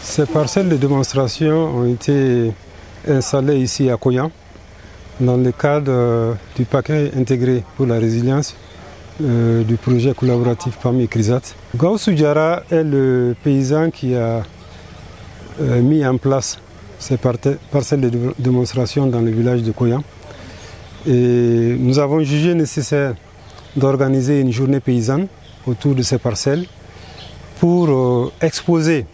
Ces parcelles de démonstration ont été installées ici à Koyan dans le cadre du paquet intégré pour la résilience du projet collaboratif PAMI et CRISAT. Gaussou Diarra est le paysan qui a mis en place ces parcelles de démonstration dans le village de Koyan. Et nous avons jugé nécessaire d'organiser une journée paysanne autour de ces parcelles pour exposer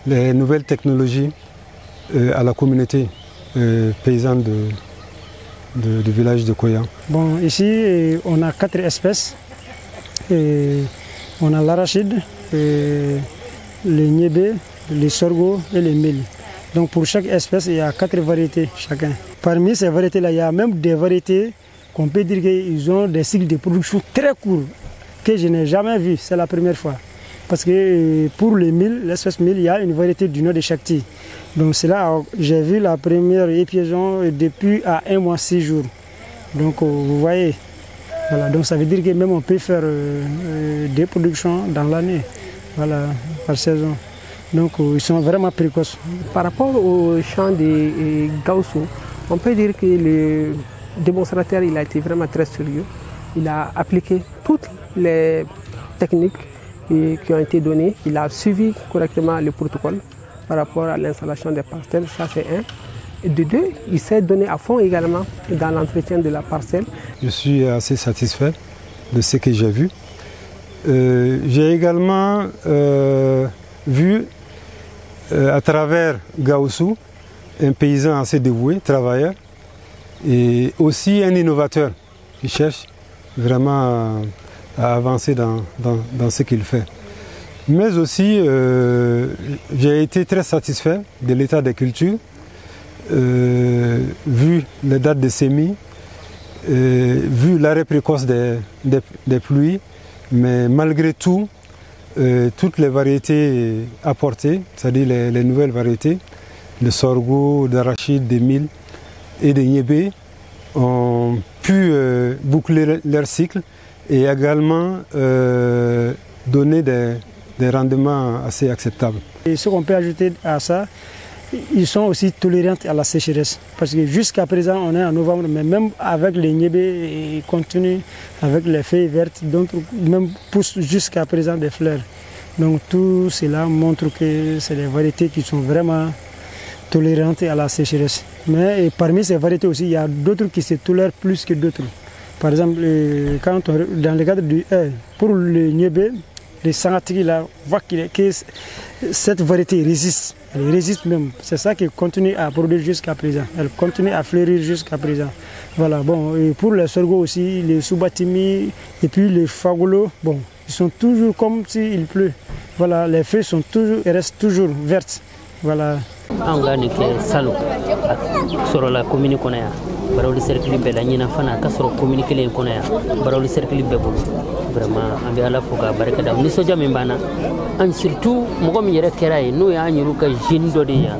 les nouvelles technologies à la communauté paysanne du village de Koyan. Bon, ici, on a 4 espèces. On a l'arachide, le niébé, le sorgho et le mil. Donc pour chaque espèce, il y a 4 variétés chacun. Parmi ces variétés-là, il y a même des variétés qu'on peut dire qu'ils ont des cycles de production très courts, que je n'ai jamais vu, c'est la première fois. Parce que pour le mil, l'espèce mil, il y a une variété du nord de Chakti. Donc c'est là j'ai vu la première épiaison depuis à 1 mois 6 jours. Donc vous voyez, voilà, donc ça veut dire que même on peut faire des productions dans l'année, voilà, par saison. Donc ils sont vraiment précoces. Par rapport au champ de Gaussou, on peut dire que le démonstrateur il a été vraiment très sérieux. Il a appliqué toutes les techniques qui ont été données. Il a suivi correctement le protocole par rapport à l'installation des parcelles, ça c'est un. Et de deux, il s'est donné à fond également dans l'entretien de la parcelle. Je suis assez satisfait de ce que j'ai vu. J'ai également vu à travers Gaussou un paysan assez dévoué, travailleur, et aussi un innovateur qui cherche vraiment à avancer dans ce qu'il fait. Mais aussi, j'ai été très satisfait de l'état des cultures, vu les dates de semis, vu l'arrêt précoce des pluies, mais malgré tout, toutes les variétés apportées, c'est-à-dire les nouvelles variétés, de sorgho, d'arachide, de mil et de niébé, ont pu boucler leur cycle et également donner des rendements assez acceptables. Et ce qu'on peut ajouter à ça, ils sont aussi tolérants à la sécheresse. Parce que jusqu'à présent, on est en novembre, mais même avec les niébés, ils continuent avec les feuilles vertes, d'autres même poussent jusqu'à présent des fleurs. Donc tout cela montre que c'est des variétés qui sont vraiment tolérantes à la sécheresse. Mais parmi ces variétés aussi, il y a d'autres qui se tolèrent plus que d'autres. Par exemple, dans le cadre du pour le niébé, les sangatiki là, on voit que cette variété résiste. Elle résiste même. C'est ça qui continue à produire jusqu'à présent. Elle continue à fleurir jusqu'à présent. Voilà, bon, et pour les sorgho aussi, les subatimi et puis les fagolo, bon, ils sont toujours comme s'il pleut. Voilà, les feuilles restent toujours vertes. Voilà. Angani ke salu soro la commune konaya barawli cercle be la ñina fana ka soro commune kelen konaya barawli cercle be bolu vraiment ambi ala foka baraka da ni so jami bana an surtout mo gom yere keray no ya anyuru ka jindo de ya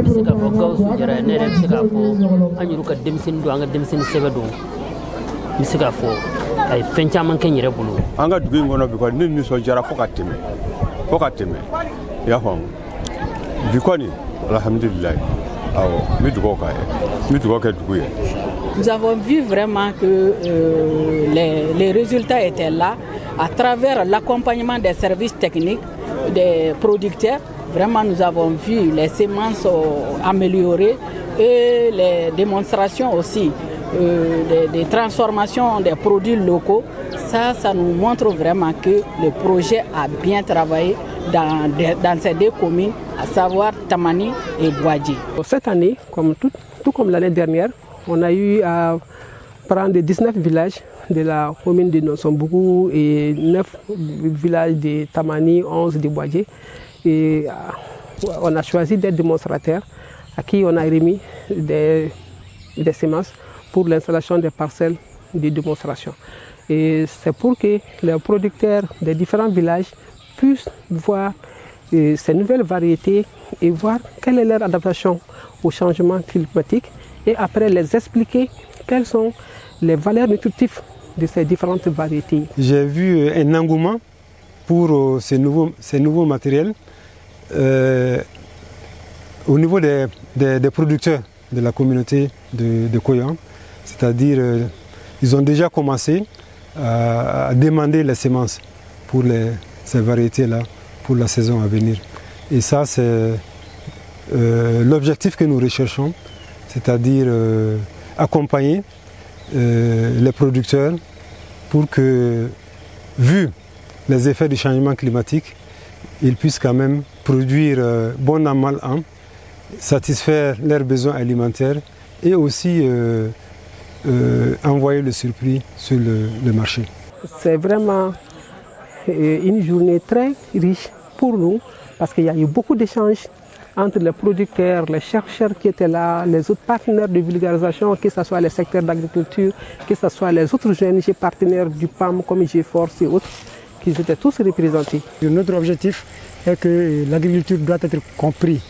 bisika fo Gaussou Diarra ne re bisika fo anyuru ka demsin do anga demsin sebedo bisika fo ay fencha man ken yere bolu anga dugi ngono bi ko ni so Diarra foka teme ya fam bi ko ni alhamdulillah. Nous avons vu vraiment que les résultats étaient là à travers l'accompagnement des services techniques des producteurs. Vraiment, nous avons vu les semences améliorées et les démonstrations aussi des transformations des produits locaux. Ça nous montre vraiment que le projet a bien travaillé dans ces 2 communes, à savoir Tamani et Bouadji. Cette année, tout comme l'année dernière, on a eu à prendre 19 villages de la commune de Nosombougou et 9 villages de Tamani, 11 de Bouadji. Et on a choisi des démonstrateurs à qui on a remis des semences pour l'installation des parcelles de démonstration. Et c'est pour que les producteurs des différents villages puissent voir ces nouvelles variétés et voir quelle est leur adaptation au changement climatique et après les expliquer quelles sont les valeurs nutritives de ces différentes variétés. J'ai vu un engouement pour ces nouveaux matériels Au niveau des producteurs de la communauté de Koyan, c'est-à-dire ils ont déjà commencé à demander les semences pour ces variétés-là pour la saison à venir. Et ça, c'est l'objectif que nous recherchons, c'est-à-dire accompagner les producteurs pour que, vu les effets du changement climatique, ils puissent quand même produire bon an, mal an, satisfaire leurs besoins alimentaires et aussi envoyer le surplus sur le marché. C'est vraiment une journée très riche pour nous parce qu'il y a eu beaucoup d'échanges entre les producteurs, les chercheurs qui étaient là, les autres partenaires de vulgarisation, que ce soit les secteurs d'agriculture, que ce soit les autres ONG partenaires du PAM comme GForce et autres, qui étaient tous représentés. Notre objectif est que l'agriculture doit être comprise.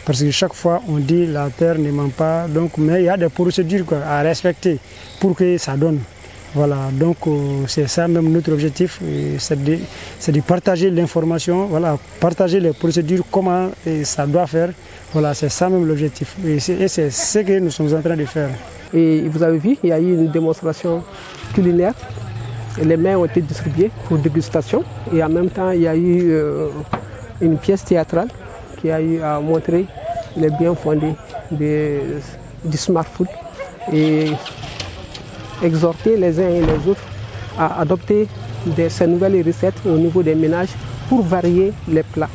Parce que chaque fois on dit la terre ne ment pas, donc, mais il y a des procédures à respecter pour que ça donne. Voilà, donc c'est ça même notre objectif, c'est de partager l'information, voilà, partager les procédures, comment ça doit faire. Voilà, c'est ça même l'objectif. Et c'est ce que nous sommes en train de faire. Et vous avez vu, il y a eu une démonstration culinaire. Les mets ont été distribués pour dégustation. Et en même temps, il y a eu une pièce théâtrale qui a eu à montrer les biens fondés du smart food et exhorter les uns et les autres à adopter ces nouvelles recettes au niveau des ménages pour varier les plats.